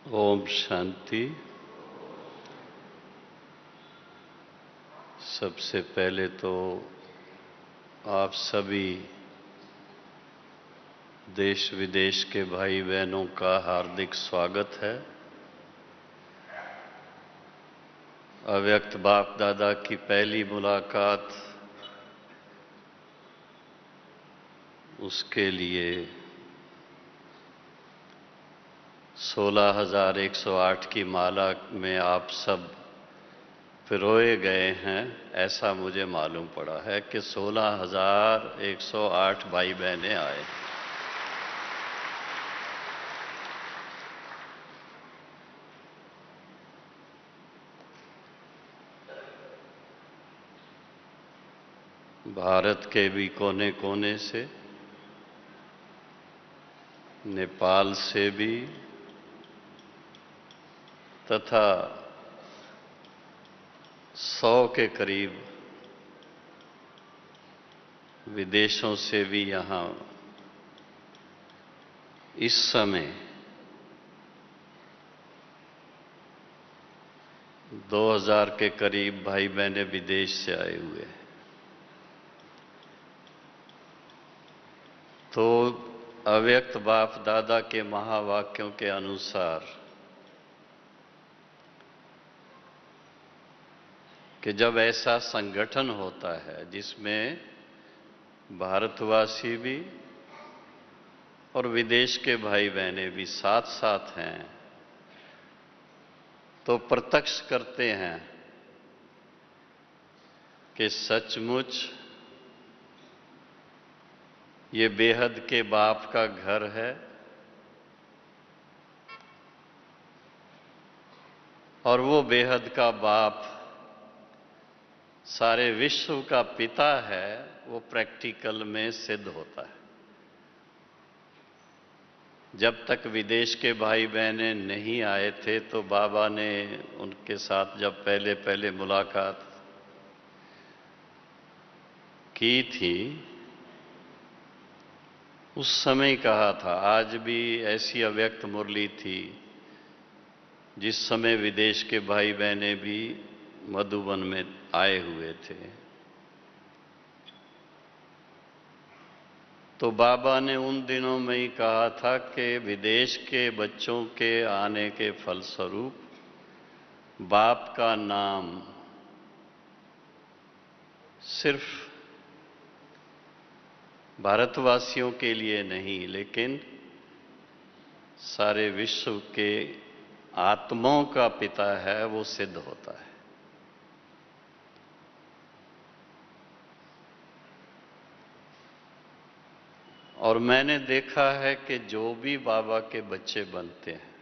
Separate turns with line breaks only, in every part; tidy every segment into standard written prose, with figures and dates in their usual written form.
ओम शांति। सबसे पहले तो आप सभी देश विदेश के भाई बहनों का हार्दिक स्वागत है। अव्यक्त बाप दादा की पहली मुलाकात, उसके लिए 16,108 की माला में आप सब पिरोए गए हैं। ऐसा मुझे मालूम पड़ा है कि 16,108 भाई बहनें आए। भारत के भी कोने कोने से, नेपाल से भी, तथा 100 के करीब विदेशों से भी यहाँ इस समय 2,000 के करीब भाई बहनें विदेश से आए हुए हैं। तो अव्यक्त बाप दादा के महावाक्यों के अनुसार कि जब ऐसा संगठन होता है जिसमें भारतवासी भी और विदेश के भाई बहनें भी साथ साथ हैं, तो प्रत्यक्ष करते हैं कि सचमुच ये बेहद के बाप का घर है और वो बेहद का बाप सारे विश्व का पिता है। वो प्रैक्टिकल में सिद्ध होता है। जब तक विदेश के भाई बहनें नहीं आए थे तो बाबा ने उनके साथ जब पहले पहले मुलाकात की थी, उस समय कहा था, आज भी ऐसी अव्यक्त मुरली थी जिस समय विदेश के भाई बहनें भी मधुबन में आए हुए थे। तो बाबा ने उन दिनों में ही कहा था कि विदेश के बच्चों के आने के फलस्वरूप बाप का नाम सिर्फ भारतवासियों के लिए नहीं, लेकिन सारे विश्व के आत्माओं का पिता है, वो सिद्ध होता है। और मैंने देखा है कि जो भी बाबा के बच्चे बनते हैं,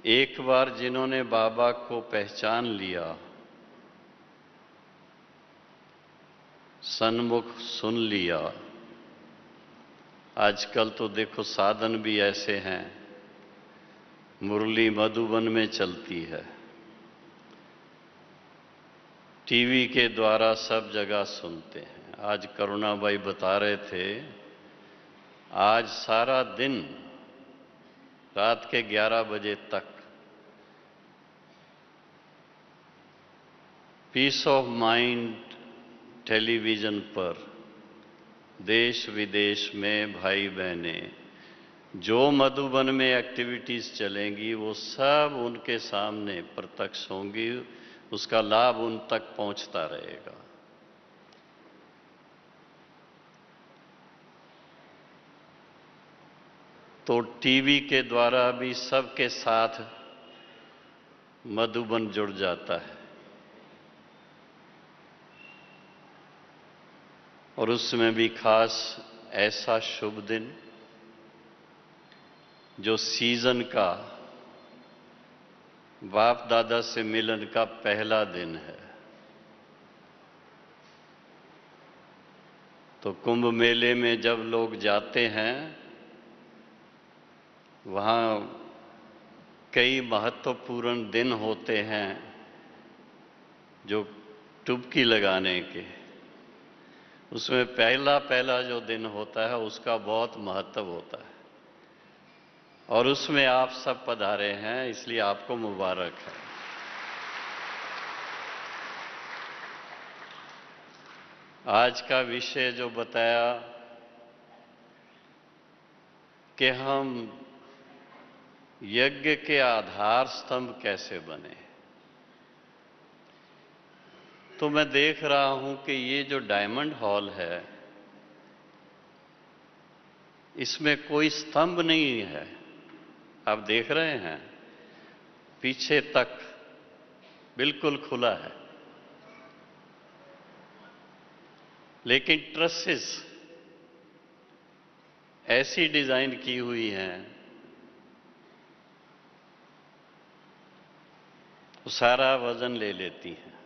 एक बार जिन्होंने बाबा को पहचान लिया, सन्मुख सुन लिया, आजकल तो देखो साधन भी ऐसे हैं, मुरली मधुबन में चलती है, टीवी के द्वारा सब जगह सुनते हैं। आज करुणा भाई बता रहे थे, आज सारा दिन रात के 11 बजे तक पीस ऑफ माइंड टेलीविजन पर देश विदेश में भाई बहनें जो मधुबन में एक्टिविटीज चलेंगी वो सब उनके सामने प्रत्यक्ष होंगी, उसका लाभ उन तक पहुंचता रहेगा। तो टीवी के द्वारा भी सबके साथ मधुबन जुड़ जाता है और उसमें भी खास ऐसा शुभ दिन जो सीजन का बाप दादा से मिलन का पहला दिन है। तो कुंभ मेले में जब लोग जाते हैं, वहाँ कई महत्वपूर्ण दिन होते हैं जो डुबकी लगाने के। उसमें पहला जो दिन होता है उसका बहुत महत्व होता है। और उसमें आप सब पधारे हैं, इसलिए आपको मुबारक है। आज का विषय जो बताया कि हम यज्ञ के आधार स्तंभ कैसे बने, तो मैं देख रहा हूं कि ये जो डायमंड हॉल है, इसमें कोई स्तंभ नहीं है। आप देख रहे हैं, पीछे तक बिल्कुल खुला है, लेकिन ट्रसेस ऐसी डिजाइन की हुई हैं, वो सारा वजन ले लेती हैं।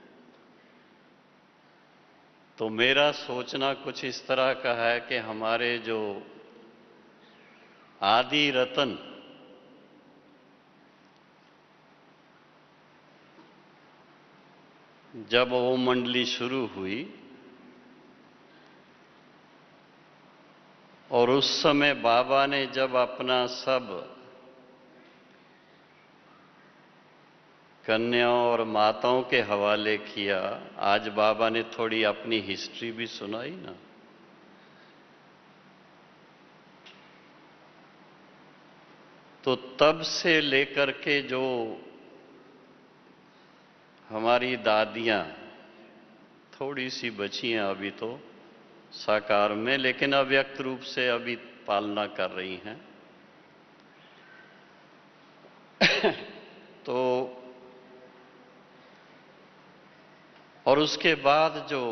तो मेरा सोचना कुछ इस तरह का है कि हमारे जो आदि रतन जब ओम मंडली शुरू हुई और उस समय बाबा ने जब अपना सब कन्याओं और माताओं के हवाले किया, आज बाबा ने थोड़ी अपनी हिस्ट्री भी सुनाई ना, तो तब से लेकर के जो हमारी दादियां थोड़ी सी बची हैं अभी तो साकार में, लेकिन अव्यक्त रूप से अभी पालना कर रही हैं। तो और उसके बाद जो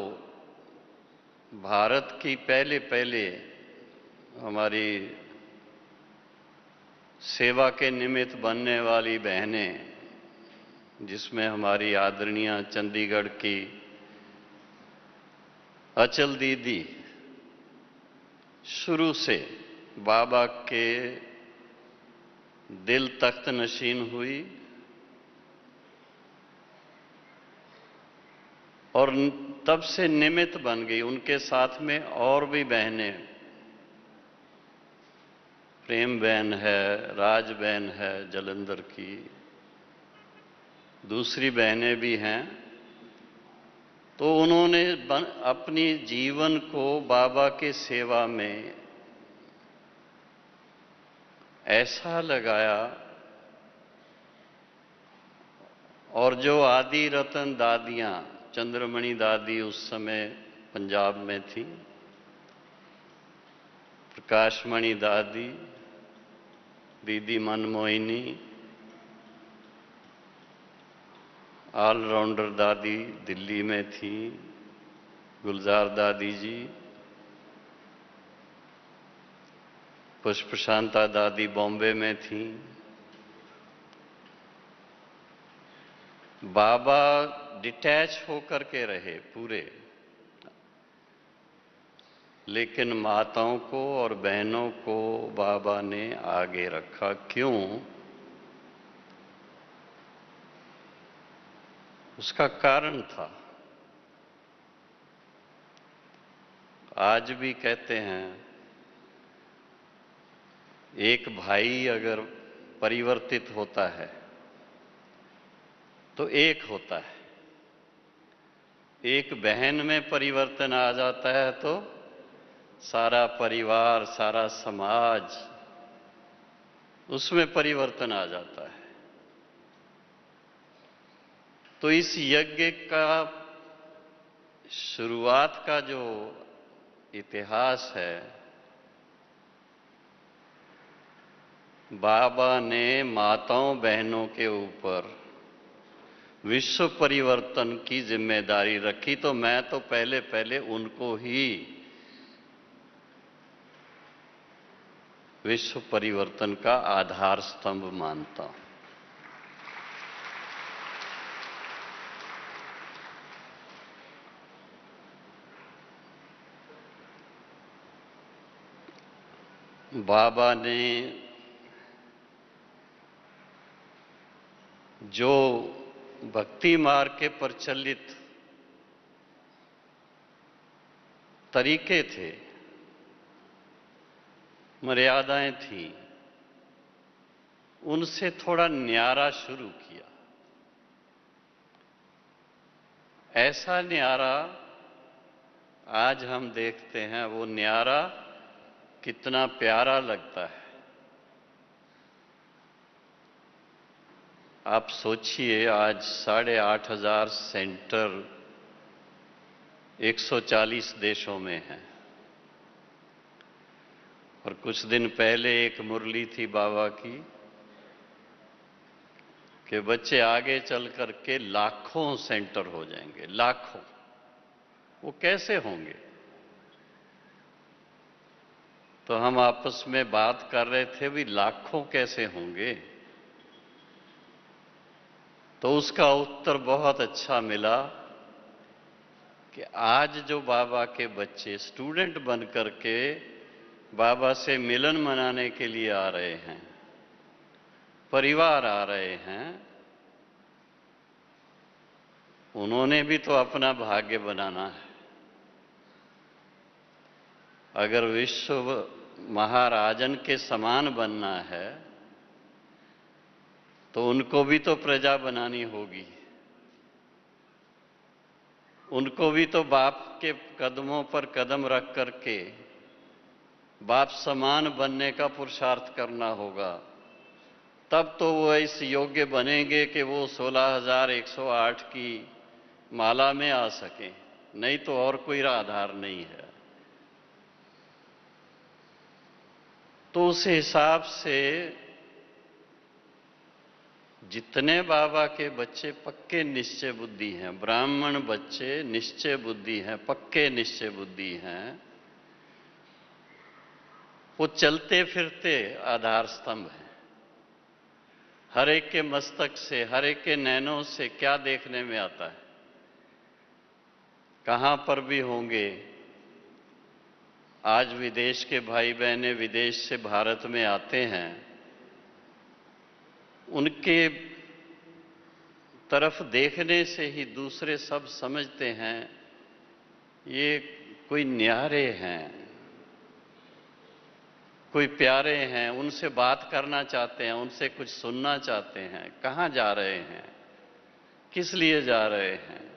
भारत की पहले पहले हमारी सेवा के निमित्त बनने वाली बहनें, जिसमें हमारी आदरणीय चंडीगढ़ की अचल दीदी शुरू से बाबा के दिल तख्त नशीन हुई और तब से निमित्त बन गई। उनके साथ में और भी बहनें, प्रेम बहन है, राज बहन है जलंधर की, दूसरी बहनें भी हैं। तो उन्होंने अपनी जीवन को बाबा के सेवा में ऐसा लगाया, और जो आदि रतन दादियां, चंद्रमणि दादी उस समय पंजाब में थी, प्रकाशमणि दादी, दीदी मनमोहिनी, ऑलराउंडर दादी दिल्ली में थी, गुलजार दादी जी, पुष्प शांता दादी बॉम्बे में थी। बाबा डिटैच होकर के रहे पूरे, लेकिन माताओं को और बहनों को बाबा ने आगे रखा। क्यों? उसका कारण था। आज भी कहते हैं, एक भाई अगर परिवर्तित होता है तो एक होता है, एक बहन में परिवर्तन आ जाता है तो सारा परिवार, सारा समाज, उसमें परिवर्तन आ जाता है। तो इस यज्ञ का शुरुआत का जो इतिहास है, बाबा ने माताओं बहनों के ऊपर विश्व परिवर्तन की जिम्मेदारी रखी। तो मैं तो पहले पहले उनको ही विश्व परिवर्तन का आधार स्तंभ मानता हूं। बाबा ने जो भक्ति मार्ग के प्रचलित तरीके थे, मर्यादाएं थी, उनसे थोड़ा न्यारा शुरू किया। ऐसा न्यारा आज हम देखते हैं, वो न्यारा कितना प्यारा लगता है। आप सोचिए, आज 8,500 सेंटर 140 देशों में हैं। और कुछ दिन पहले एक मुरली थी बाबा की कि बच्चे आगे चल करके लाखों सेंटर हो जाएंगे, लाखों। वो कैसे होंगे? तो हम आपस में बात कर रहे थे, भी लाखों कैसे होंगे? तो उसका उत्तर बहुत अच्छा मिला कि आज जो बाबा के बच्चे स्टूडेंट बन करके बाबा से मिलन मनाने के लिए आ रहे हैं, परिवार आ रहे हैं, उन्होंने भी तो अपना भाग्य बनाना है। अगर विश्व महाराजन के समान बनना है तो उनको भी तो प्रजा बनानी होगी। उनको भी तो बाप के कदमों पर कदम रख करके बाप समान बनने का पुरुषार्थ करना होगा। तब तो वो इस योग्य बनेंगे कि वो 16,108 की माला में आ सकें, नहीं तो और कोई आधार नहीं है। तो उस हिसाब से जितने बाबा के बच्चे पक्के निश्चय बुद्धि हैं, ब्राह्मण बच्चे निश्चय बुद्धि हैं, पक्के निश्चय बुद्धि हैं, वो चलते फिरते आधार स्तंभ हैं। हर एक के मस्तक से, हर एक के नैनों से क्या देखने में आता है? कहां पर भी होंगे। आज विदेश के भाई बहनें विदेश से भारत में आते हैं, उनके तरफ देखने से ही दूसरे सब समझते हैं ये कोई न्यारे हैं, कोई प्यारे हैं, उनसे बात करना चाहते हैं, उनसे कुछ सुनना चाहते हैं। कहां जा रहे हैं? किस लिए जा रहे हैं?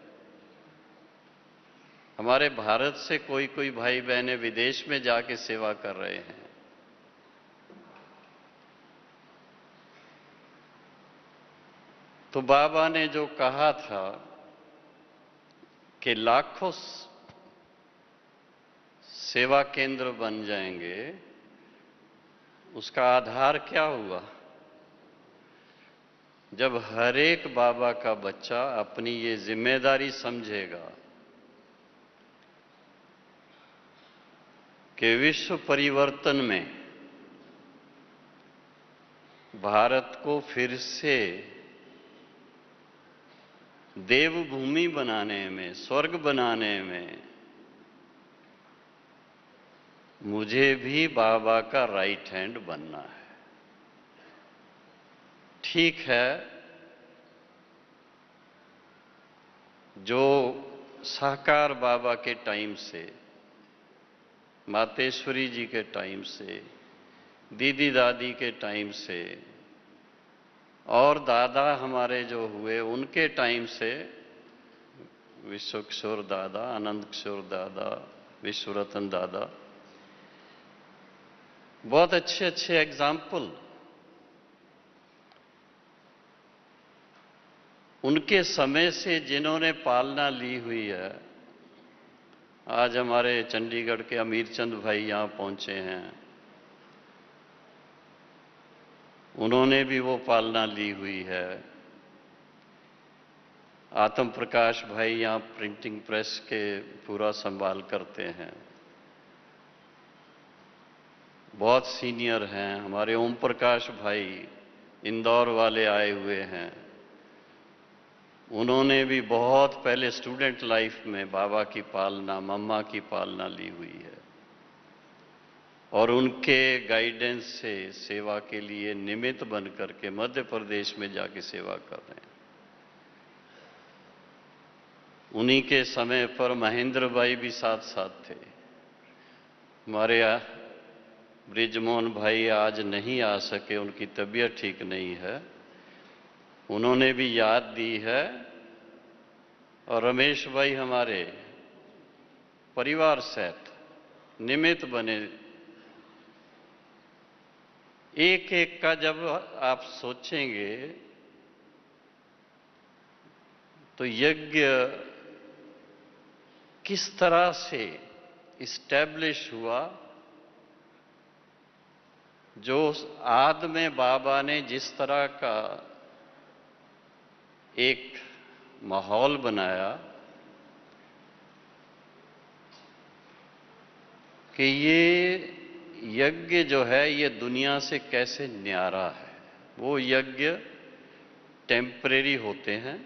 हमारे भारत से कोई कोई भाई बहनें विदेश में जाके सेवा कर रहे हैं। तो बाबा ने जो कहा था कि लाखों सेवा केंद्र बन जाएंगे, उसका आधार क्या हुआ? जब हर एक बाबा का बच्चा अपनी ये जिम्मेदारी समझेगा कि विश्व परिवर्तन में भारत को फिर से देवभूमि बनाने में, स्वर्ग बनाने में मुझे भी बाबा का राइट हैंड बनना है। ठीक है, जो साकार बाबा के टाइम से, मातेश्वरी जी के टाइम से, दीदी दादी के टाइम से और दादा हमारे जो हुए उनके टाइम से, विश्व किशोर दादा, आनंद किशोर दादा, विश्व रतन दादा, बहुत अच्छे अच्छे एग्जाम्पल। उनके समय से जिन्होंने पालना ली हुई है, आज हमारे चंडीगढ़ के अमीरचंद भाई यहां पहुंचे हैं, उन्होंने भी वो पालना ली हुई है। आत्म प्रकाश भाई यहां प्रिंटिंग प्रेस के पूरा संभाल करते हैं, बहुत सीनियर हैं। हमारे ओम प्रकाश भाई इंदौर वाले आए हुए हैं, उन्होंने भी बहुत पहले स्टूडेंट लाइफ में बाबा की पालना, मम्मा की पालना ली हुई है और उनके गाइडेंस से सेवा के लिए निमित्त बन करके मध्य प्रदेश में जाके सेवा कर रहे हैं। उन्हीं के समय पर महेंद्र भाई भी साथ साथ थे। हमारे बृजमोहन भाई आज नहीं आ सके, उनकी तबीयत ठीक नहीं है, उन्होंने भी याद दी है। और रमेश भाई हमारे परिवार सहित निमित्त बने। एक एक का जब आप सोचेंगे तो यज्ञ किस तरह से इस्टेब्लिश हुआ, जो आद में बाबा ने जिस तरह का एक माहौल बनाया कि ये यज्ञ जो है ये दुनिया से कैसे न्यारा है। वो यज्ञ टेम्परेरी होते हैं,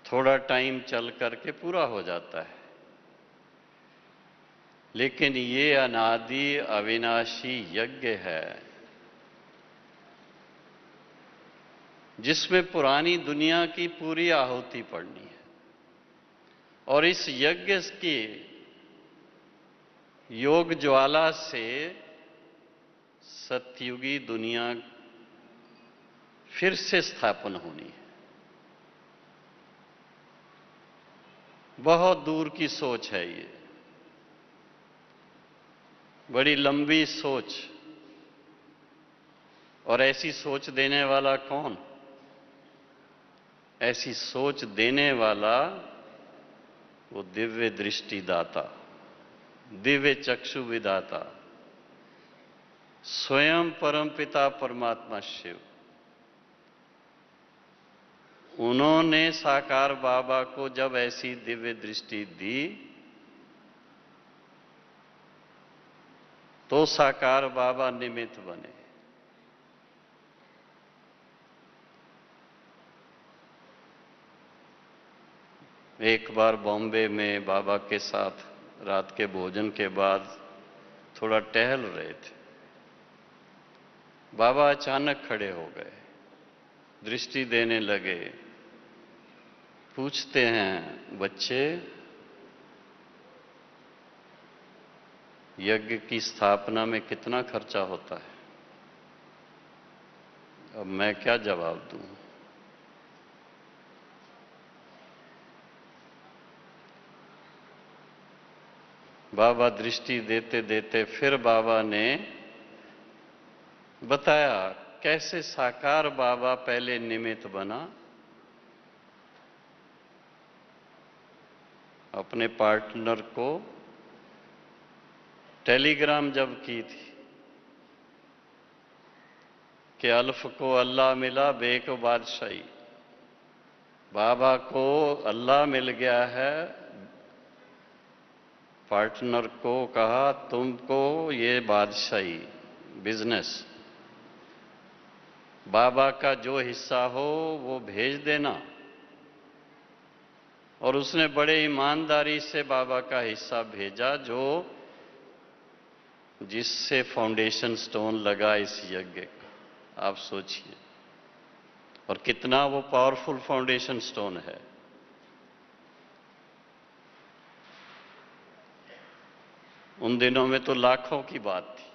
थोड़ा टाइम चल करके पूरा हो जाता है, लेकिन ये अनादि अविनाशी यज्ञ है जिसमें पुरानी दुनिया की पूरी आहुति पड़नी है। और इस यज्ञ की योग ज्वाला से सतयुगी दुनिया फिर से स्थापन होनी है। बहुत दूर की सोच है ये, बड़ी लंबी सोच। और ऐसी सोच देने वाला कौन? ऐसी सोच देने वाला वो दिव्य दृष्टिदाता, दिव्य चक्षु विदाता, स्वयं परमपिता परमात्मा शिव। उन्होंने साकार बाबा को जब ऐसी दिव्य दृष्टि दी तो साकार बाबा निमित्त बने। एक बार बॉम्बे में बाबा के साथ रात के भोजन के बाद थोड़ा टहल रहे थे। बाबा अचानक खड़े हो गए, दृष्टि देने लगे। पूछते हैं, बच्चे यज्ञ की स्थापना में कितना खर्चा होता है? अब मैं क्या जवाब दूं? बाबा दृष्टि देते देते फिर बाबा ने बताया कैसे साकार बाबा पहले निमित्त बना। अपने पार्टनर को टेलीग्राम जब की थी कि अल्फ को अल्लाह मिला, बे को बादशाही। बाबा को अल्लाह मिल गया है, पार्टनर को कहा तुमको ये बादशाही, बिजनेस, बाबा का जो हिस्सा हो वो भेज देना। और उसने बड़े ईमानदारी से बाबा का हिस्सा भेजा, जो जिससे फाउंडेशन स्टोन लगा इस यज्ञ का। आप सोचिए, और कितना वो पावरफुल फाउंडेशन स्टोन है। उन दिनों में तो लाखों की बात थी।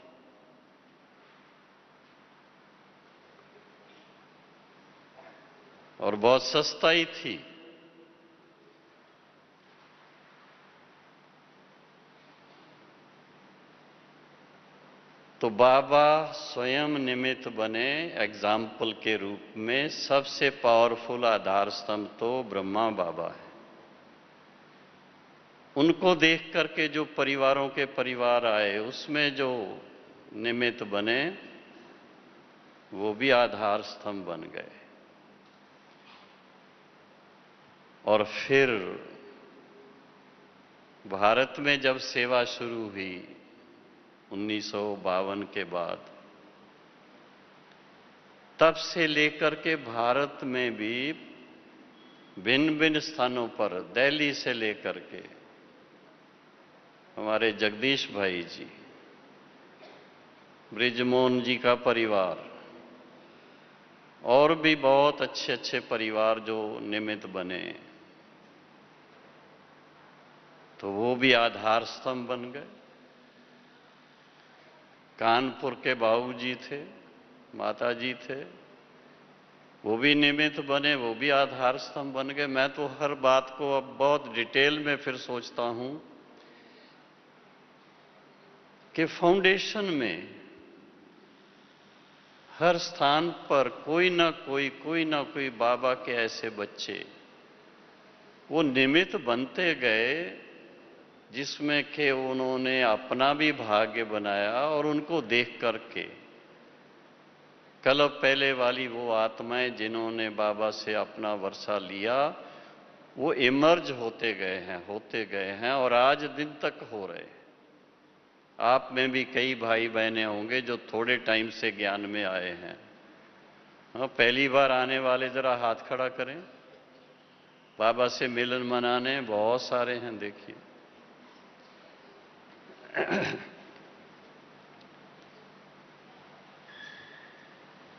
और बहुत सस्ता ही थी। तो बाबा स्वयं निमित्त बने एग्जाम्पल के रूप में। सबसे पावरफुल आधार स्तंभ तो ब्रह्मा बाबा है। उनको देख करके जो परिवारों के परिवार आए, उसमें जो निमित्त बने वो भी आधार स्तंभ बन गए। और फिर भारत में जब सेवा शुरू हुई 1952 के बाद, तब से लेकर के भारत में भी भिन्न भिन्न स्थानों पर, दिल्ली से लेकर के हमारे जगदीश भाई जी, बृजमोहन जी का परिवार, और भी बहुत अच्छे अच्छे परिवार जो निमित्त बने, तो वो भी आधार स्तंभ बन गए। कानपुर के बाबूजी थे, माताजी थे, वो भी निमित्त बने, वो भी आधार स्तंभ बन गए। मैं तो हर बात को अब बहुत डिटेल में फिर सोचता हूं कि फाउंडेशन में हर स्थान पर कोई ना कोई बाबा के ऐसे बच्चे वो निमित्त बनते गए, जिसमें कि उन्होंने अपना भी भाग्य बनाया और उनको देख करके कल पहले वाली वो आत्माएं जिन्होंने बाबा से अपना वर्षा लिया, वो इमर्ज होते गए हैं और आज दिन तक हो रहे। आप में भी कई भाई बहनें होंगे जो थोड़े टाइम से ज्ञान में आए हैं। हाँ, पहली बार आने वाले जरा हाथ खड़ा करें। बाबा से मिलन मनाने बहुत सारे हैं, देखिए।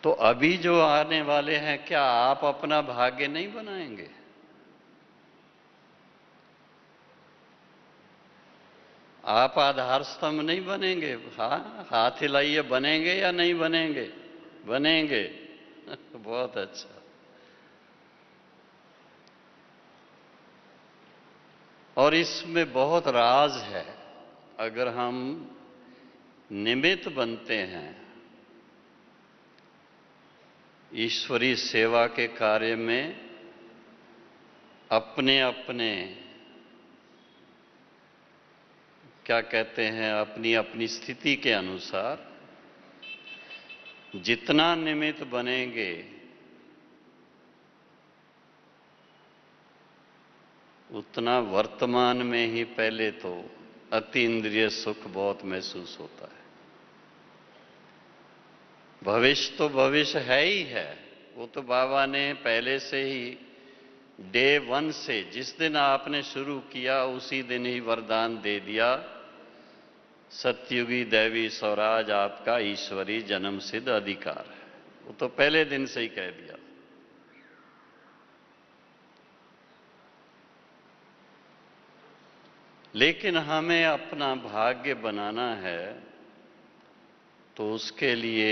तो अभी जो आने वाले हैं, क्या आप अपना भाग्य नहीं बनाएंगे? आप आधार स्तंभ नहीं बनेंगे? हाँ, हाथ हिलाइए, बनेंगे या नहीं बनेंगे? बनेंगे। बहुत अच्छा। और इसमें बहुत राज है। अगर हम निमित्त बनते हैं ईश्वरीय सेवा के कार्य में, अपने अपने क्या कहते हैं, अपनी अपनी स्थिति के अनुसार जितना निमित्त बनेंगे, उतना वर्तमान में ही पहले तो अति इंद्रिय सुख बहुत महसूस होता है। भविष्य तो भविष्य है ही है। वो तो बाबा ने पहले से ही डे 1 से, जिस दिन आपने शुरू किया उसी दिन ही वरदान दे दिया, सतयुगी दैवी स्वराज आपका ईश्वरी जन्म सिद्ध अधिकार है। वो तो पहले दिन से ही कह दिया। लेकिन हमें अपना भाग्य बनाना है, तो उसके लिए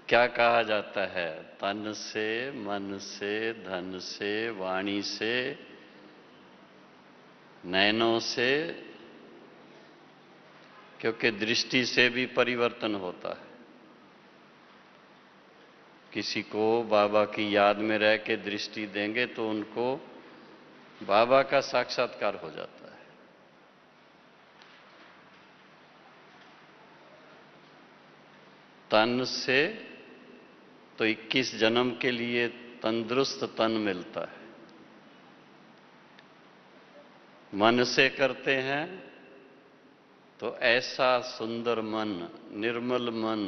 क्या कहा जाता है? तन से, मन से, धन से, वाणी से, नैनों से, क्योंकि दृष्टि से भी परिवर्तन होता है। किसी को बाबा की याद में रह के दृष्टि देंगे तो उनको बाबा का साक्षात्कार हो जाता है। तन से तो 21 जन्म के लिए तंदुरुस्त तन मिलता है। मन से करते हैं तो ऐसा सुंदर मन, निर्मल मन,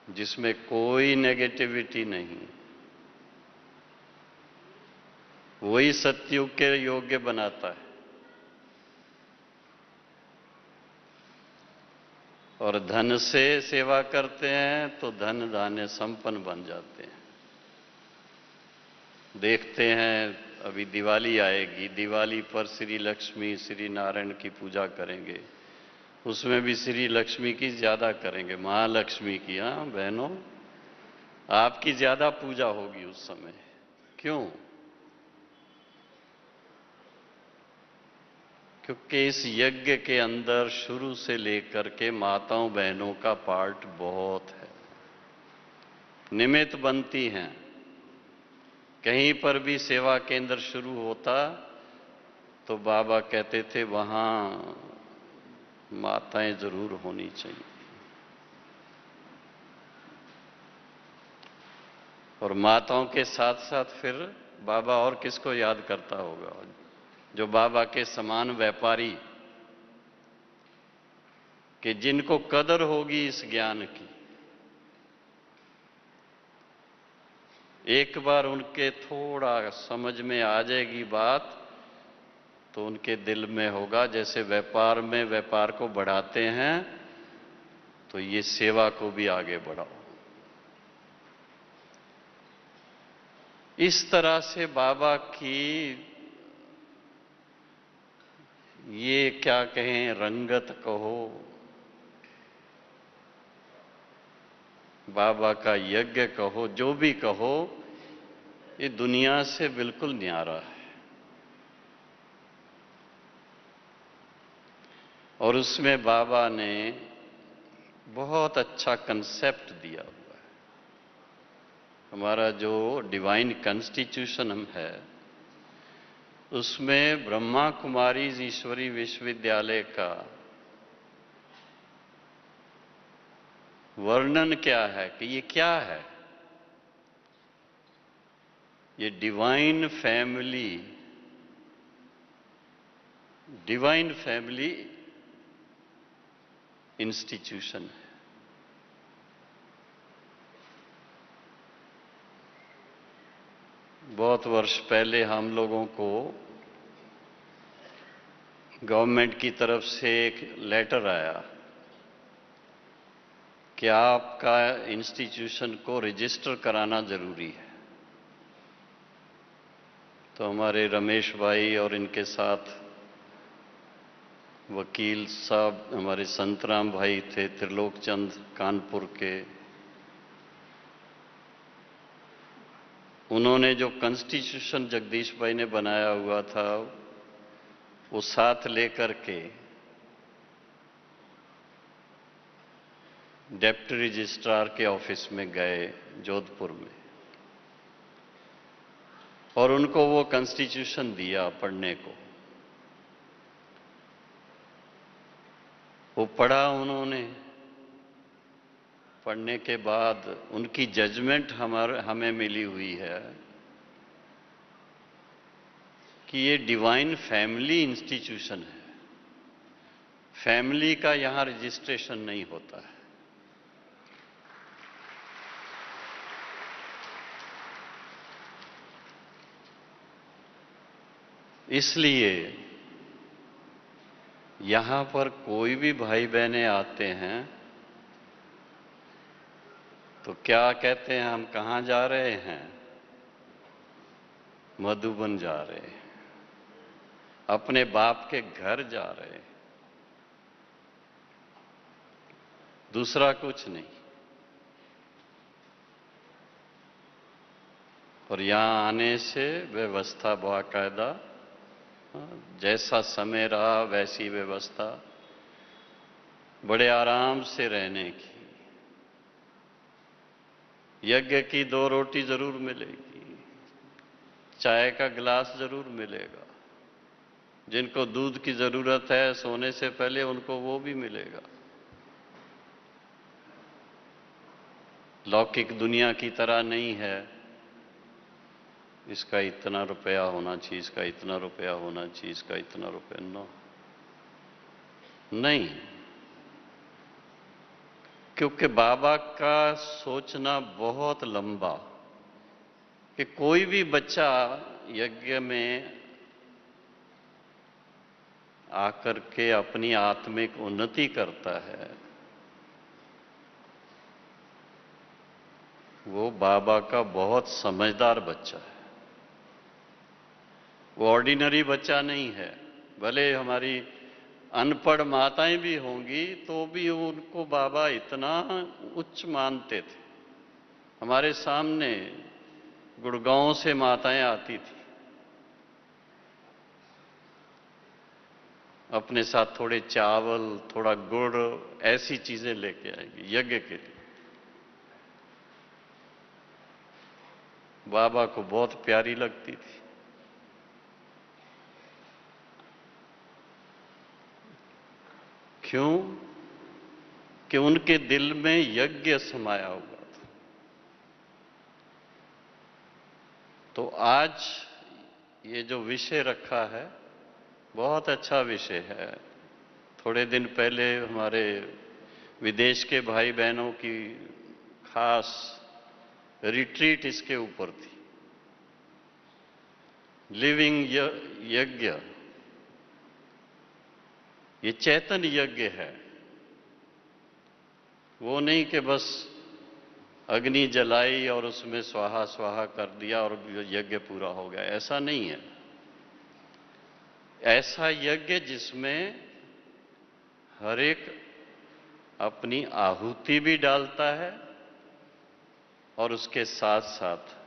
जिसमें कोई नेगेटिविटी नहीं, वही सतयुग के योग्य बनाता है। और धन से सेवा करते हैं तो धन धान्य संपन्न बन जाते हैं। देखते हैं, अभी दिवाली आएगी, दिवाली पर श्री लक्ष्मी श्री नारायण की पूजा करेंगे, उसमें भी श्री लक्ष्मी की ज्यादा करेंगे, महालक्ष्मी की। हाँ बहनों, आपकी ज्यादा पूजा होगी उस समय। क्यों? क्योंकि इस यज्ञ के अंदर शुरू से लेकर के माताओं बहनों का पार्ट बहुत है। निमित्त बनती हैं। कहीं पर भी सेवा केंद्र शुरू होता तो बाबा कहते थे वहां माताएं जरूर होनी चाहिए। और माताओं के साथ साथ फिर बाबा और किसको याद करता होगा? जो बाबा के समान व्यापारी, कि जिनको कदर होगी इस ज्ञान की। एक बार उनके थोड़ा समझ में आ जाएगी बात, तो उनके दिल में होगा, जैसे व्यापार में व्यापार को बढ़ाते हैं, तो ये सेवा को भी आगे बढ़ाओ। इस तरह से बाबा की ये क्या कहें, रंगत कहो, बाबा का यज्ञ कहो, जो भी कहो, ये दुनिया से बिल्कुल न्यारा है। और उसमें बाबा ने बहुत अच्छा कंसेप्ट दिया हुआ है। हमारा जो डिवाइन कॉन्स्टिट्यूशन है, उसमें ब्रह्मा कुमारीज ईश्वरी विश्वविद्यालय का वर्णन क्या है कि ये क्या है। ये डिवाइन फैमिली इंस्टीट्यूशन है। बहुत वर्ष पहले हम लोगों को गवर्नमेंट की तरफ से एक लेटर आया कि आपका इंस्टीट्यूशन को रजिस्टर कराना जरूरी है। तो हमारे रमेश भाई और इनके साथ वकील साहब, हमारे संतराम भाई थे, त्रिलोक चंद कानपुर के, उन्होंने जो कॉन्स्टिट्यूशन जगदीश भाई ने बनाया हुआ था वो साथ लेकर के डेप्टी रजिस्ट्रार के ऑफिस में गए जोधपुर में, और उनको वो कॉन्स्टिट्यूशन दिया पढ़ने को। वो पढ़ा उन्होंने। पढ़ने के बाद उनकी जजमेंट हमें मिली हुई है कि ये डिवाइन फैमिली इंस्टीट्यूशन है। फैमिली का यहां रजिस्ट्रेशन नहीं होता है। इसलिए यहां पर कोई भी भाई बहनें आते हैं तो क्या कहते हैं, हम कहां जा रहे हैं? मधुबन जा रहे हैं, अपने बाप के घर जा रहे हैं, दूसरा कुछ नहीं। और यहां आने से व्यवस्था बाकायदा, जैसा समय रहा वैसी व्यवस्था, बड़े आराम से रहने की। यज्ञ की 2 रोटी जरूर मिलेगी, चाय का गिलास जरूर मिलेगा, जिनको दूध की जरूरत है सोने से पहले उनको वो भी मिलेगा। लौकिक दुनिया की तरह नहीं है, इसका इतना रुपया होना चाहिए, इसका इतना रुपया होना चाहिए, इसका इतना रुपया, नो, नहीं। क्योंकि बाबा का सोचना बहुत लंबा, कि कोई भी बच्चा यज्ञ में आकर के अपनी आत्मिक उन्नति करता है, वो बाबा का बहुत समझदार बच्चा है। वो ऑर्डिनरी बच्चा नहीं है। भले हमारी अनपढ़ माताएं भी होंगी तो भी उनको बाबा इतना उच्च मानते थे। हमारे सामने गुड़गांव से माताएं आती थी, अपने साथ थोड़े चावल, थोड़ा गुड़, ऐसी चीजें लेके आएंगी यज्ञ के लिए। बाबा को बहुत प्यारी लगती थी। क्यों? कि उनके दिल में यज्ञ समाया हुआ था। तो आज ये जो विषय रखा है बहुत अच्छा विषय है। थोड़े दिन पहले हमारे विदेश के भाई बहनों की खास रिट्रीट इसके ऊपर थी, लिविंग यज्ञ। ये चैतन्य यज्ञ है, वो नहीं कि बस अग्नि जलाई और उसमें स्वाहा स्वाहा कर दिया और यज्ञ पूरा हो गया, ऐसा नहीं है। ऐसा यज्ञ जिसमें हर एक अपनी आहुति भी डालता है और उसके साथ साथ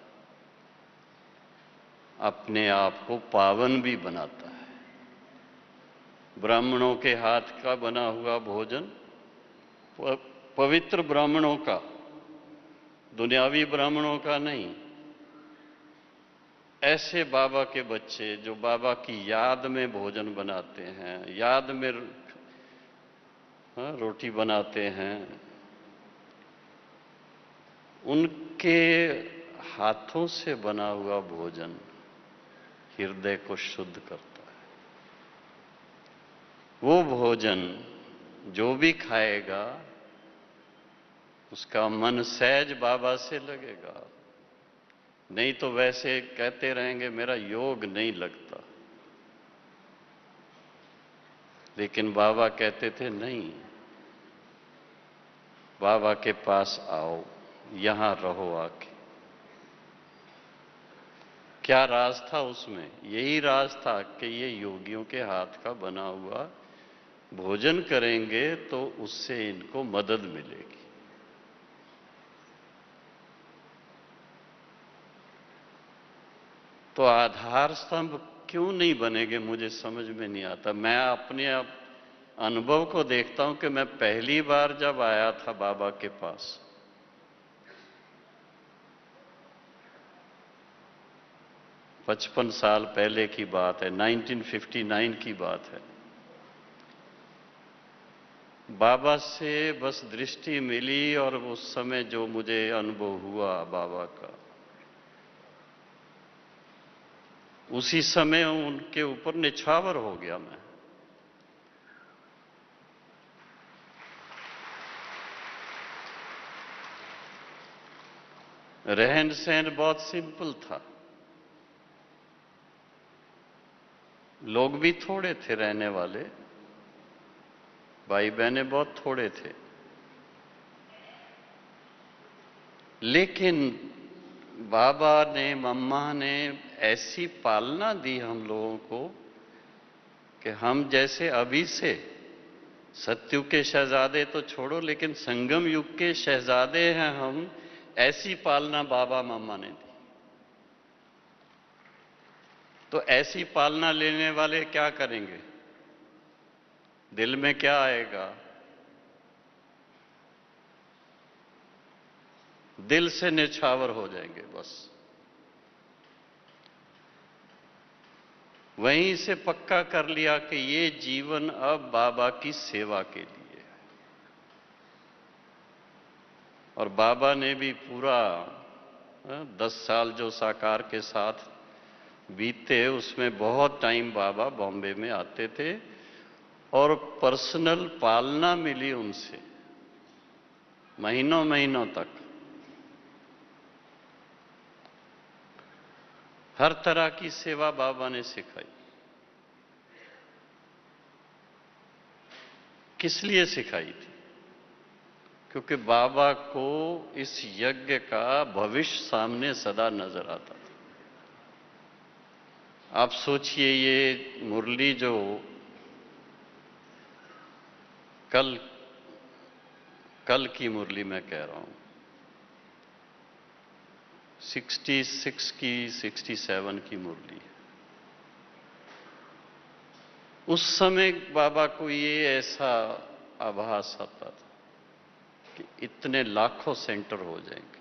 अपने आप को पावन भी बनाता है। ब्राह्मणों के हाथ का बना हुआ भोजन पवित्र ब्राह्मणों का, दुनियावी ब्राह्मणों का नहीं। ऐसे बाबा के बच्चे जो बाबा की याद में भोजन बनाते हैं, याद में रोटी बनाते हैं, उनके हाथों से बना हुआ भोजन हृदय को शुद्ध करता है। वो भोजन जो भी खाएगा उसका मन सहज बाबा से लगेगा। नहीं तो वैसे कहते रहेंगे मेरा योग नहीं लगता। लेकिन बाबा कहते थे नहीं, बाबा के पास आओ, यहां रहो आके। क्या राज था उसमें? यही राज था कि ये योगियों के हाथ का बना हुआ भोजन करेंगे तो उससे इनको मदद मिलेगी। तो आधार स्तंभ क्यों नहीं बनेंगे मुझे समझ में नहीं आता। मैं अपने अनुभव को देखता हूं कि मैं पहली बार जब आया था बाबा के पास, पचपन साल पहले की बात है, 1959 की बात है। बाबा से बस दृष्टि मिली और उस समय जो मुझे अनुभव हुआ बाबा का, उसी समय उनके ऊपर निछावर हो गया मैं। रहन सहन बहुत सिंपल था, लोग भी थोड़े थे रहने वाले, भाई बहने बहुत थोड़े थे। लेकिन बाबा ने, मम्मा ने ऐसी पालना दी हम लोगों को कि हम जैसे अभी से, सतयुग के शहजादे तो छोड़ो लेकिन संगम युग के शहजादे हैं हम, ऐसी पालना बाबा मम्मा ने दी। तो ऐसी पालना लेने वाले क्या करेंगे? दिल में क्या आएगा? दिल से निछावर हो जाएंगे बस। वहीं से पक्का कर लिया कि ये जीवन अब बाबा की सेवा के लिए है। और बाबा ने भी पूरा 10 साल जो साकार के साथ बीते, उसमें बहुत टाइम बाबा बॉम्बे में आते थे और पर्सनल पालना मिली उनसे महीनों महीनों तक। हर तरह की सेवा बाबा ने सिखाई। किस लिए सिखाई थी? क्योंकि बाबा को इस यज्ञ का भविष्य सामने सदा नजर आता था। आप सोचिए, ये मुरली जो कल की मुरली मैं कह रहा हूं, 66 की 67 की मुरली, उस समय बाबा को ये ऐसा आभास आता था कि इतने लाखों सेंटर हो जाएंगे।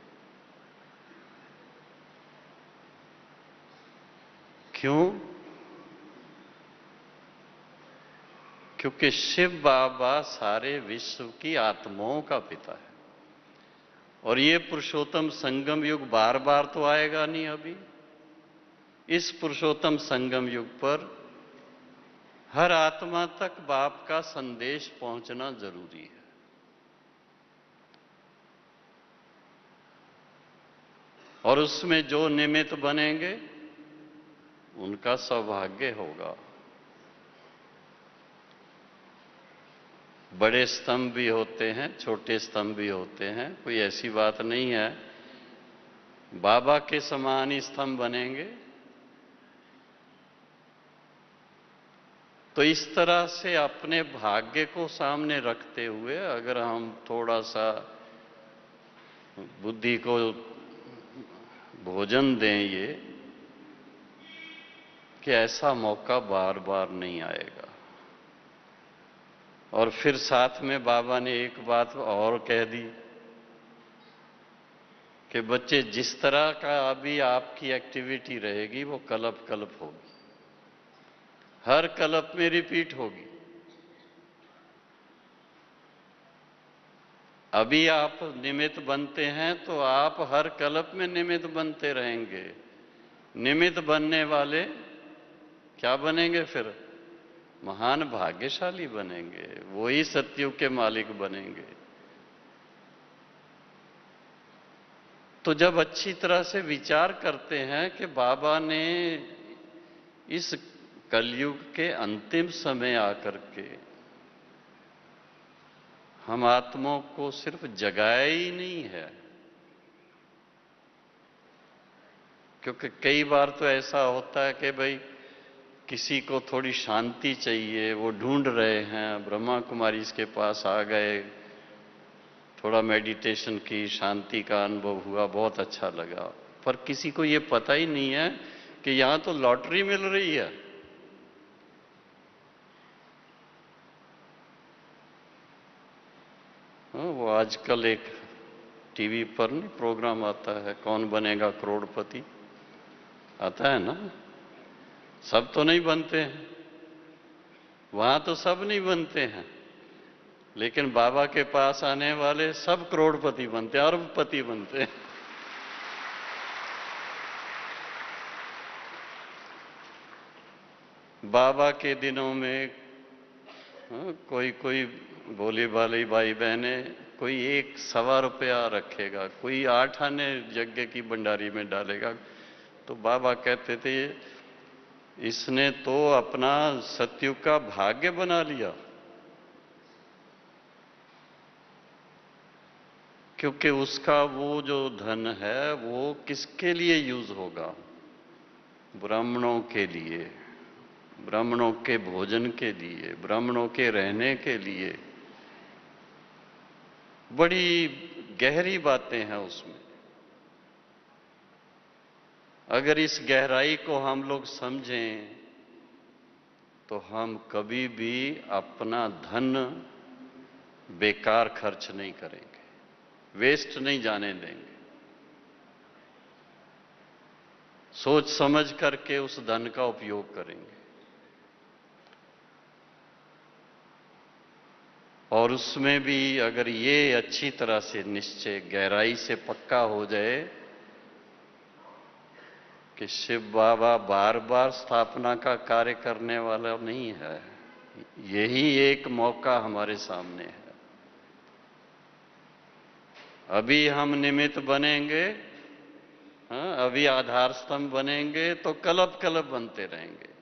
क्यों? क्योंकि शिव बाबा सारे विश्व की आत्माओं का पिता है। और ये पुरुषोत्तम संगम युग बार बार तो आएगा नहीं। अभी इस पुरुषोत्तम संगम युग पर हर आत्मा तक बाप का संदेश पहुंचना जरूरी है। और उसमें जो निमित्त बनेंगे उनका सौभाग्य होगा। बड़े स्तंभ भी होते हैं, छोटे स्तंभ भी होते हैं, कोई ऐसी बात नहीं है। बाबा के समान ही स्तंभ बनेंगे तो इस तरह से अपने भाग्य को सामने रखते हुए अगर हम थोड़ा सा बुद्धि को भोजन दें ये कि ऐसा मौका बार बार नहीं आएगा। और फिर साथ में बाबा ने एक बात और कह दी कि बच्चे जिस तरह का अभी आपकी एक्टिविटी रहेगी वो कल्प कल्प होगी, हर कल्प में रिपीट होगी। अभी आप निमित्त बनते हैं तो आप हर कल्प में निमित्त बनते रहेंगे। निमित्त बनने वाले क्या बनेंगे फिर? महान भाग्यशाली बनेंगे, वही सतयुग के मालिक बनेंगे। तो जब अच्छी तरह से विचार करते हैं कि बाबा ने इस कलयुग के अंतिम समय आकर के हम आत्माओं को सिर्फ जगाया ही नहीं है, क्योंकि कई बार तो ऐसा होता है कि भाई किसी को थोड़ी शांति चाहिए, वो ढूंढ रहे हैं, ब्रह्मा कुमारी इसके पास आ गए, थोड़ा मेडिटेशन की, शांति का अनुभव हुआ, बहुत अच्छा लगा। पर किसी को ये पता ही नहीं है कि यहां तो लॉटरी मिल रही है। वो आजकल एक टीवी पर नहीं प्रोग्राम आता है, कौन बनेगा करोड़पति, आता है ना। सब तो नहीं बनते हैं, वहां तो सब नहीं बनते हैं, लेकिन बाबा के पास आने वाले सब करोड़पति बनते हैं, अरबपति बनते हैं। बाबा के दिनों में कोई कोई भोली भाली भाई बहने कोई 1-1.25 रखेगा, कोई 8 आने यज्ञ की भंडारी में डालेगा। तो बाबा कहते थे इसने तो अपना सतयुग का भाग्य बना लिया, क्योंकि उसका वो जो धन है वो किसके लिए यूज होगा? ब्राह्मणों के लिए, ब्राह्मणों के भोजन के लिए, ब्राह्मणों के रहने के लिए। बड़ी गहरी बातें हैं उसमें। अगर इस गहराई को हम लोग समझें तो हम कभी भी अपना धन बेकार खर्च नहीं करेंगे, वेस्ट नहीं जाने देंगे। सोच समझ करके उस धन का उपयोग करेंगे। और उसमें भी अगर ये अच्छी तरह से निश्चय गहराई से पक्का हो जाए कि शिव बाबा बार बार स्थापना का कार्य करने वाला नहीं है, यही एक मौका हमारे सामने है। अभी हम निमित्त बनेंगे, अभी आधार स्तंभ बनेंगे तो कल्प कल्प बनते रहेंगे।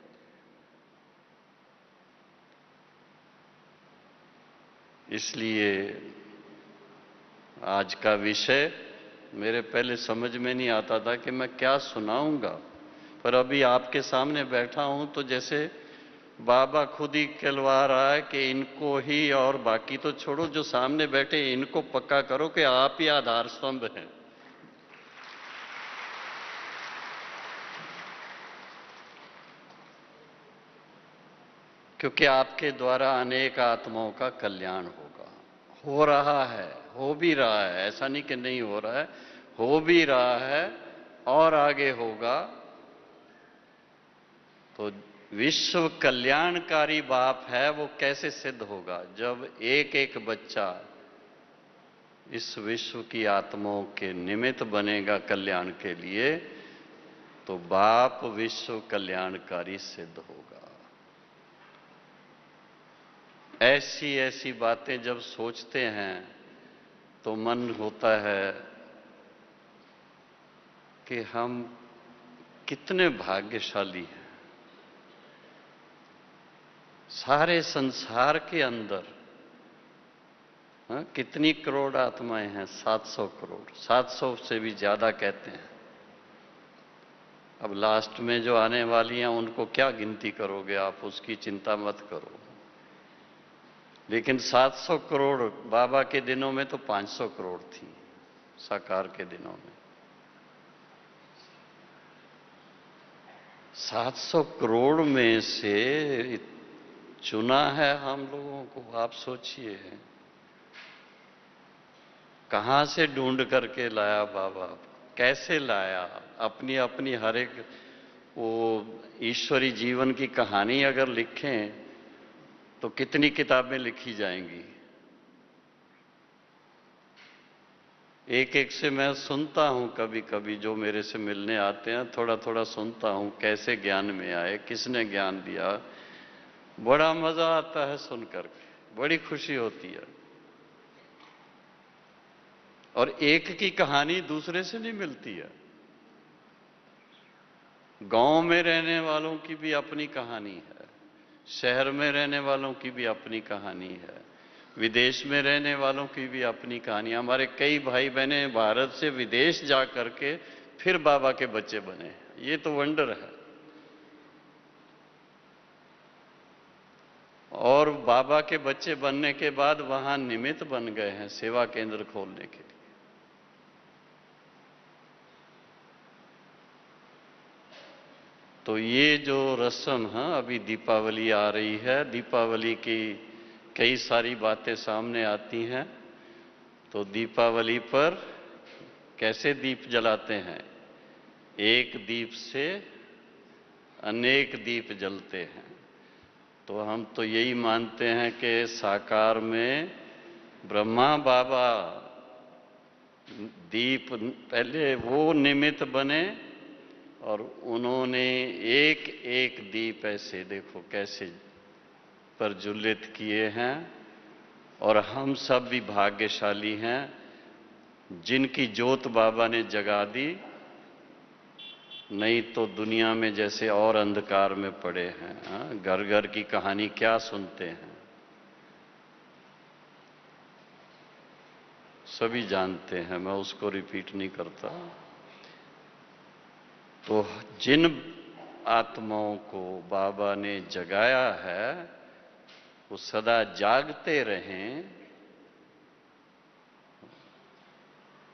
इसलिए आज का विषय मेरे पहले समझ में नहीं आता था कि मैं क्या सुनाऊंगा, पर अभी आपके सामने बैठा हूं तो जैसे बाबा खुद ही कहलवा रहा है कि इनको ही, और बाकी तो छोड़ो, जो सामने बैठे इनको पक्का करो कि आप ही आधार स्तंभ हैं। क्योंकि आपके द्वारा अनेक आत्माओं का कल्याण होगा, हो रहा है, हो भी रहा है, ऐसा नहीं कि नहीं हो रहा है, हो भी रहा है और आगे होगा। तो विश्व कल्याणकारी बाप है वो कैसे सिद्ध होगा? जब एक एक बच्चा इस विश्व की आत्माओं के निमित्त बनेगा कल्याण के लिए, तो बाप विश्व कल्याणकारी सिद्ध होगा। ऐसी ऐसी बातें जब सोचते हैं तो मन होता है कि हम कितने भाग्यशाली हैं। सारे संसार के अंदर कितनी करोड़ आत्माएं हैं? 700 करोड़, 700 से भी ज्यादा कहते हैं। अब लास्ट में जो आने वाली हैं उनको क्या गिनती करोगे आप, उसकी चिंता मत करो। लेकिन 700 करोड़ बाबा के दिनों में तो 500 करोड़ थी, साकार के दिनों में। 700 करोड़ में से चुना है हम लोगों को। आप सोचिए कहां से ढूंढ करके लाया बाबा, कैसे लाया। अपनी अपनी हर एक वो ईश्वरी जीवन की कहानी अगर लिखें तो कितनी किताबें लिखी जाएंगी। एक एक से मैं सुनता हूं, कभी कभी जो मेरे से मिलने आते हैं थोड़ा थोड़ा सुनता हूं कैसे ज्ञान में आए, किसने ज्ञान दिया। बड़ा मजा आता है सुन करके, बड़ी खुशी होती है। और एक की कहानी दूसरे से नहीं मिलती है। गांव में रहने वालों की भी अपनी कहानी है, शहर में रहने वालों की भी अपनी कहानी है, विदेश में रहने वालों की भी अपनी कहानी। हमारे कई भाई बहने भारत से विदेश जा करके फिर बाबा के बच्चे बने, ये तो वंडर है। और बाबा के बच्चे बनने के बाद वहां निमित्त बन गए हैं सेवा केंद्र खोलने के लिए। तो ये जो रस्म है, अभी दीपावली आ रही है, दीपावली की कई सारी बातें सामने आती हैं। तो दीपावली पर कैसे दीप जलाते हैं, एक दीप से अनेक दीप जलते हैं। तो हम तो यही मानते हैं कि साकार में ब्रह्मा बाबा दीप पहले वो निमित्त बने और उन्होंने एक एक दीप ऐसे देखो कैसे प्रज्वलित किए हैं। और हम सब भी भाग्यशाली हैं जिनकी ज्योत बाबा ने जगा दी, नहीं तो दुनिया में जैसे और अंधकार में पड़े हैं। घर घर की कहानी क्या सुनते हैं, सभी जानते हैं, मैं उसको रिपीट नहीं करता। तो जिन आत्माओं को बाबा ने जगाया है वो सदा जागते रहें,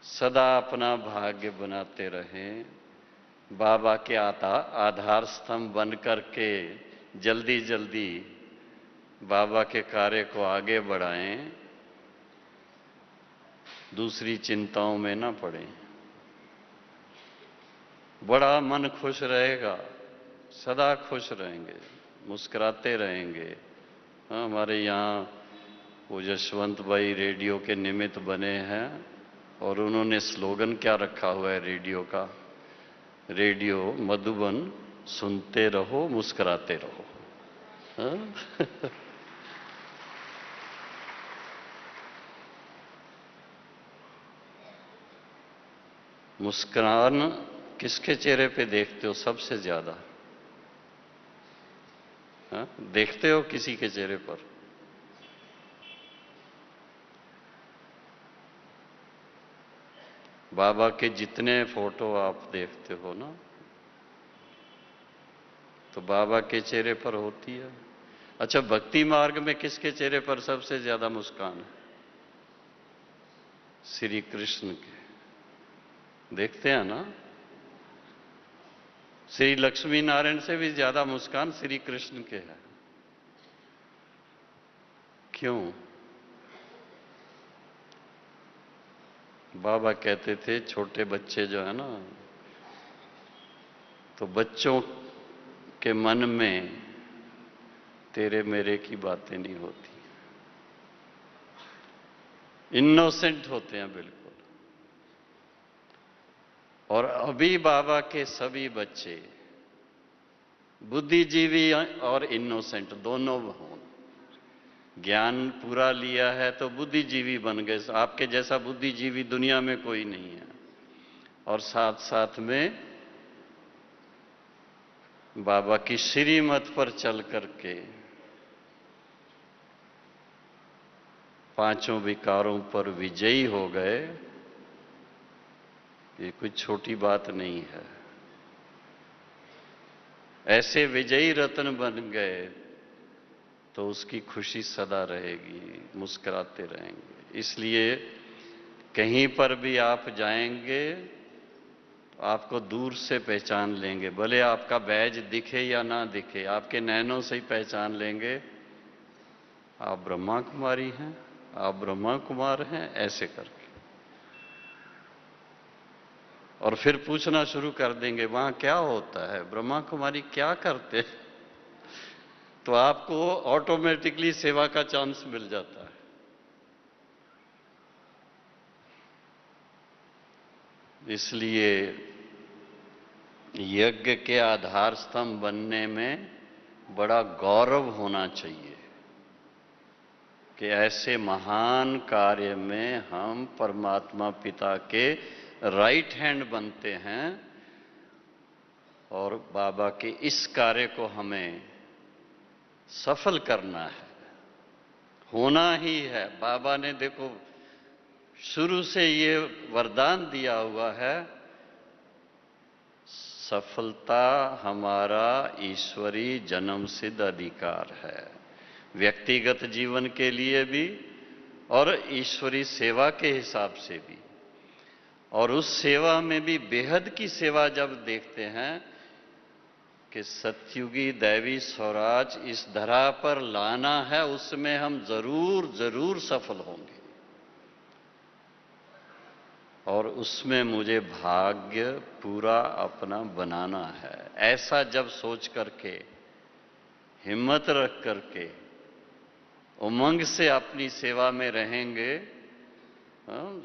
सदा अपना भाग्य बनाते रहें, बाबा के आधार स्तंभ बन करके जल्दी जल्दी बाबा के कार्य को आगे बढ़ाएं, दूसरी चिंताओं में ना पड़ें। बड़ा मन खुश रहेगा, सदा खुश रहेंगे, मुस्कुराते रहेंगे। हमारे यहाँ वो जसवंत भाई रेडियो के निमित्त बने हैं और उन्होंने स्लोगन क्या रखा हुआ है रेडियो का, रेडियो मधुबन सुनते रहो मुस्कुराते रहो। हाँ? मुस्कुरान किसके चेहरे पे देखते हो सबसे ज्यादा? हाँ? देखते हो किसी के चेहरे पर? बाबा के जितने फोटो आप देखते हो ना, तो बाबा के चेहरे पर होती है। अच्छा, भक्ति मार्ग में किसके चेहरे पर सबसे ज्यादा मुस्कान है? श्री कृष्ण के। देखते हैं ना, श्री लक्ष्मी नारायण से भी ज्यादा मुस्कान श्री कृष्ण के है। क्यों? बाबा कहते थे छोटे बच्चे जो है ना, तो बच्चों के मन में तेरे मेरे की बातें नहीं होती, इनोसेंट होते हैं बिल्कुल। और अभी बाबा के सभी बच्चे बुद्धिजीवी और इनोसेंट दोनों हों। ज्ञान पूरा लिया है तो बुद्धिजीवी बन गए, आपके जैसा बुद्धिजीवी दुनिया में कोई नहीं है। और साथ साथ में बाबा की श्रीमत पर चल करके पांचों विकारों पर विजयी हो गए, ये कोई छोटी बात नहीं है। ऐसे विजयी रत्न बन गए तो उसकी खुशी सदा रहेगी, मुस्कुराते रहेंगे। इसलिए कहीं पर भी आप जाएंगे तो आपको दूर से पहचान लेंगे, भले आपका बैज दिखे या ना दिखे, आपके नैनों से ही पहचान लेंगे आप ब्रह्मा कुमारी हैं, आप ब्रह्मा कुमार हैं, ऐसे करके। और फिर पूछना शुरू कर देंगे वहां क्या होता है, ब्रह्मा कुमारी क्या करते हैं, तो आपको ऑटोमेटिकली सेवा का चांस मिल जाता है। इसलिए यज्ञ के आधार स्तंभ बनने में बड़ा गौरव होना चाहिए कि ऐसे महान कार्य में हम परमात्मा पिता के राइट हैंड बनते हैं और बाबा के इस कार्य को हमें सफल करना है, होना ही है। बाबा ने देखो शुरू से ये वरदान दिया हुआ है, सफलता हमारा ईश्वरी जन्म सिद्ध अधिकार है, व्यक्तिगत जीवन के लिए भी और ईश्वरी सेवा के हिसाब से भी। और उस सेवा में भी बेहद की सेवा जब देखते हैं कि सतयुगी दैवी स्वराज इस धरा पर लाना है, उसमें हम जरूर जरूर सफल होंगे और उसमें मुझे भाग्य पूरा अपना बनाना है। ऐसा जब सोच करके, हिम्मत रख करके, उमंग से अपनी सेवा में रहेंगे,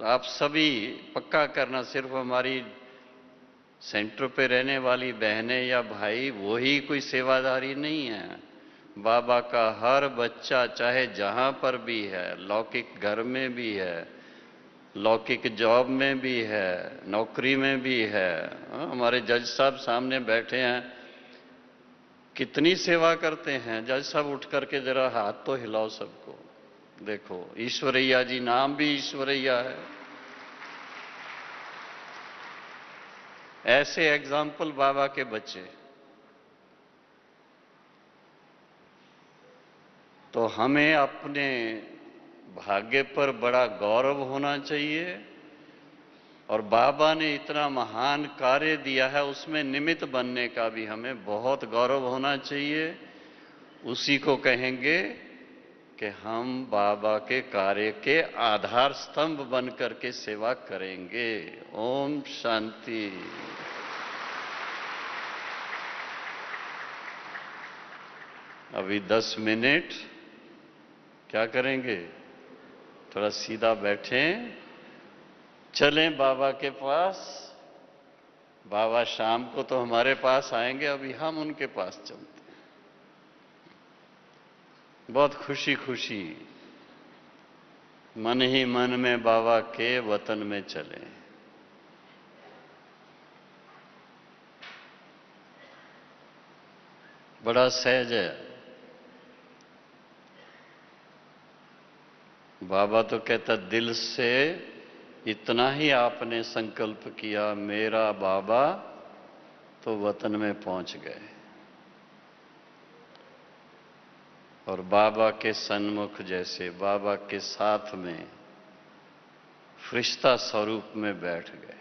आप सभी पक्का करना, सिर्फ हमारी सेंटर पे रहने वाली बहनें या भाई वो ही कोई सेवादारी नहीं है। बाबा का हर बच्चा चाहे जहां पर भी है, लौकिक घर में भी है, लौकिक जॉब में भी है, नौकरी में भी है। हमारे जज साहब सामने बैठे हैं, कितनी सेवा करते हैं। जज साहब उठ करके जरा हाथ तो हिलाओ सबको, देखो ईश्वरैया जी, नाम भी ईश्वरैया है। ऐसे एग्जाम्पल बाबा के बच्चे। तो हमें अपने भाग्य पर बड़ा गौरव होना चाहिए और बाबा ने इतना महान कार्य दिया है, उसमें निमित्त बनने का भी हमें बहुत गौरव होना चाहिए। उसी को कहेंगे कि हम बाबा के कार्य के आधार स्तंभ बन करके सेवा करेंगे। ओम शांति। अभी 10 मिनट क्या करेंगे, थोड़ा सीधा बैठें, चलें बाबा के पास। बाबा शाम को तो हमारे पास आएंगे, अभी हम उनके पास चलते हैं। बहुत खुशी खुशी मन ही मन में बाबा के वतन में चले। बड़ा सहज है। बाबा तो कहता, दिल से इतना ही आपने संकल्प किया, मेरा बाबा, तो वतन में पहुंच गए और बाबा के सन्मुख जैसे बाबा के साथ में फरिश्ता स्वरूप में बैठ गए।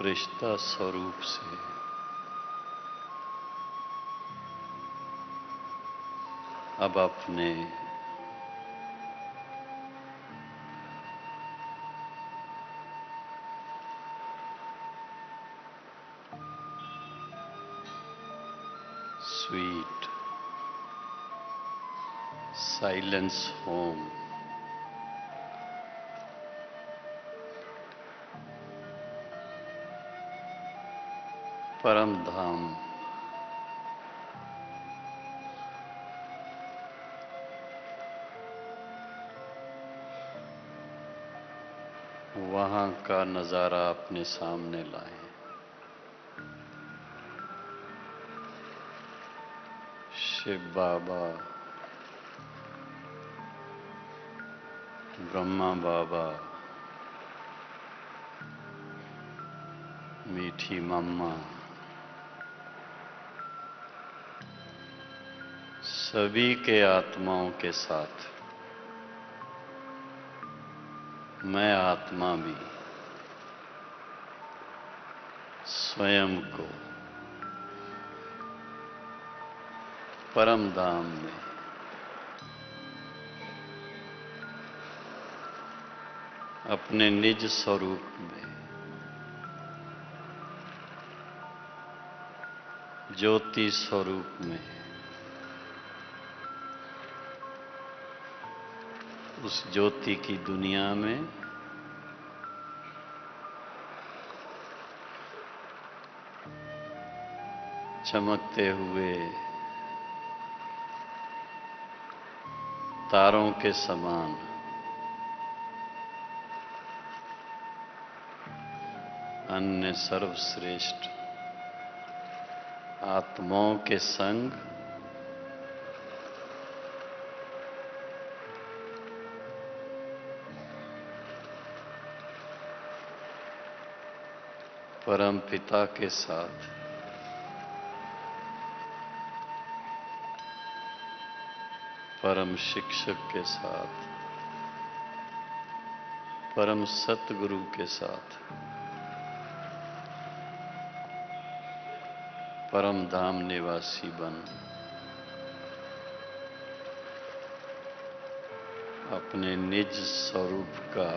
स्पृशता स्वरूप से अब अपने स्वीट साइलेंस होम परम धाम वहां का नजारा अपने सामने लाएं। शिव बाबा, ब्रह्मा बाबा, मीठी मम्मा, सभी के आत्माओं के साथ मैं आत्मा भी स्वयं को परम धाम में अपने निज स्वरूप में ज्योति स्वरूप में उस ज्योति की दुनिया में चमकते हुए तारों के समान अन्य सर्वश्रेष्ठ आत्माओं के संग परम पिता के साथ परम शिक्षक के साथ परम सतगुरु के साथ परम धाम निवासी बन अपने निज स्वरूप का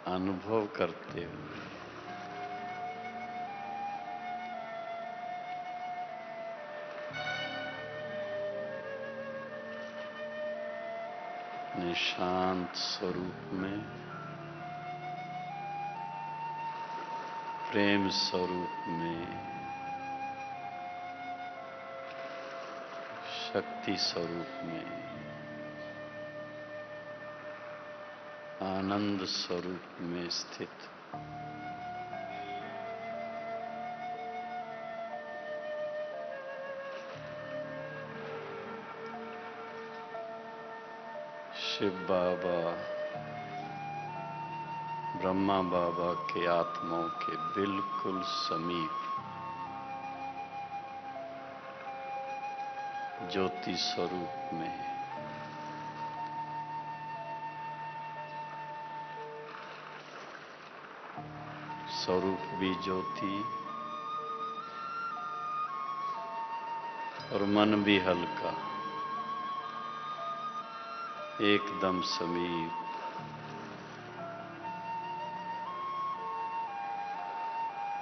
अनुभव करते हुए अपने शांत स्वरूप में प्रेम स्वरूप में शक्ति स्वरूप में आनंद स्वरूप में स्थित शिव बाबा, ब्रह्मा बाबा के आत्माओं के बिल्कुल समीप ज्योति स्वरूप में स्वरूप भी ज्योति और मन भी हल्का, एकदम समीप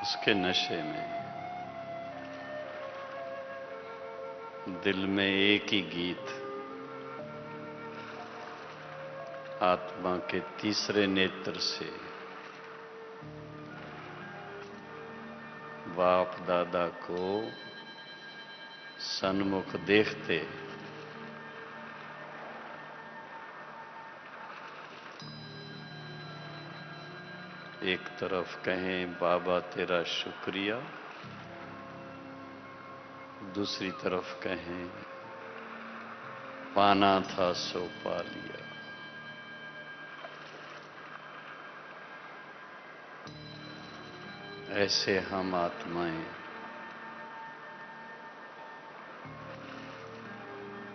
उसके नशे में दिल में एक ही गीत आत्मा के तीसरे नेत्र से बाप दादा को सन्मुख देखते एक तरफ कहें बाबा तेरा शुक्रिया, दूसरी तरफ कहें पाना था सो पा लिया। ऐसे हम आत्माएं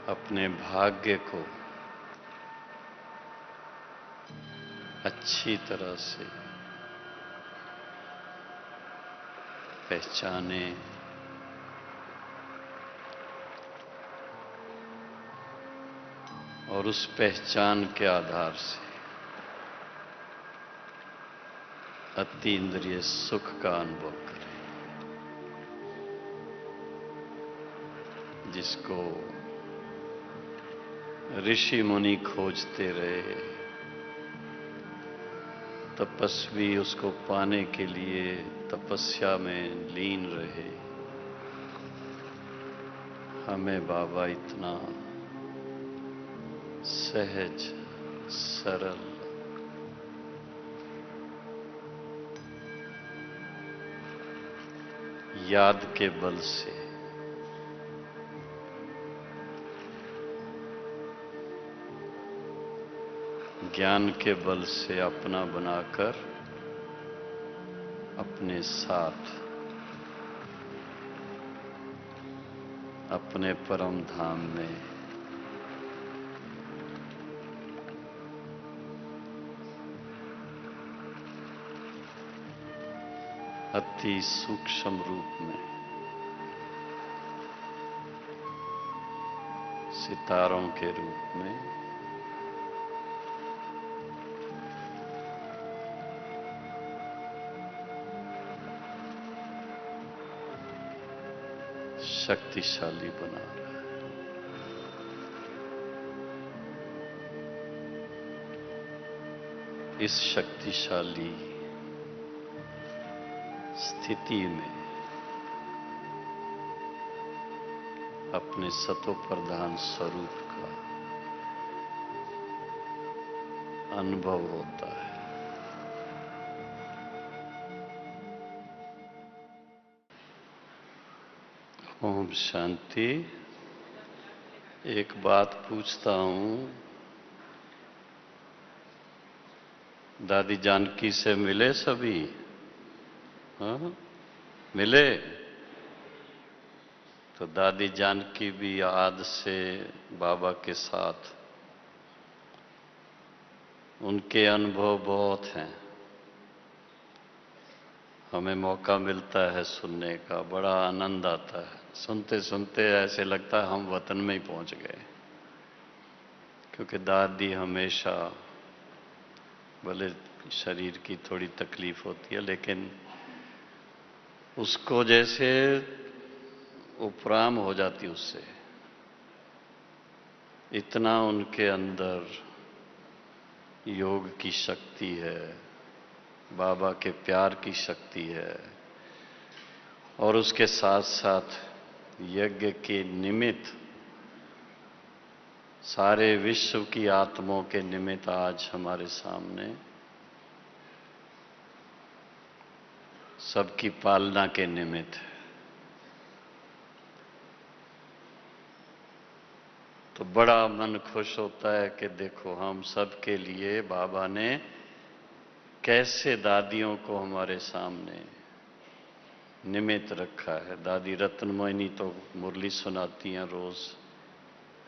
अपने भाग्य को अच्छी तरह से पहचाने, और उस पहचान के आधार से अतीन्द्रिय सुख का अनुभव करें, जिसको ऋषि मुनि खोजते रहे, तपस्वी उसको पाने के लिए तपस्या में लीन रहे। हमें बाबा इतना सहज, सरल, याद के बल से ज्ञान के बल से अपना बनाकर अपने साथ अपने परम धाम में अति सूक्ष्म रूप में सितारों के रूप में शक्तिशाली बना रहा है। इस शक्तिशाली स्थिति में अपने सतो प्रधान स्वरूप का अनुभव होता है। ओम शांति। एक बात पूछता हूं, दादी जानकी से मिले सभी? हाँ, मिले? तो दादी जानकी भी आज से बाबा के साथ, उनके अनुभव बहुत हैं। हमें मौका मिलता है सुनने का, बड़ा आनंद आता है। सुनते सुनते ऐसे लगता है हम वतन में ही पहुंच गए, क्योंकि दादी हमेशा, भले शरीर की थोड़ी तकलीफ होती है, लेकिन उसको जैसे उपराम हो जाती उससे, इतना उनके अंदर योग की शक्ति है, बाबा के प्यार की शक्ति है, और उसके साथ साथ यज्ञ के निमित्त, सारे विश्व की आत्माओं के निमित्त आज हमारे सामने, सबकी पालना के निमित्त। तो बड़ा मन खुश होता है कि देखो हम सब के लिए बाबा ने कैसे दादियों को हमारे सामने निमित्त रखा है। दादी रत्नमोहिनी तो मुरली सुनाती हैं, रोज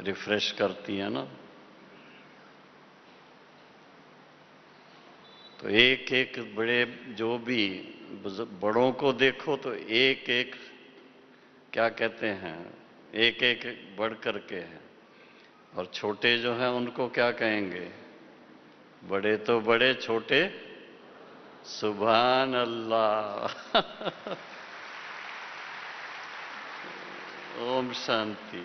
रिफ्रेश करती हैं ना। तो एक एक बड़े, जो भी बड़ों को देखो तो एक एक, क्या कहते हैं, एक एक बढ़ करके है, और छोटे जो हैं उनको क्या कहेंगे? बड़े तो बड़े, छोटे सुभान अल्लाह। ओम शांति।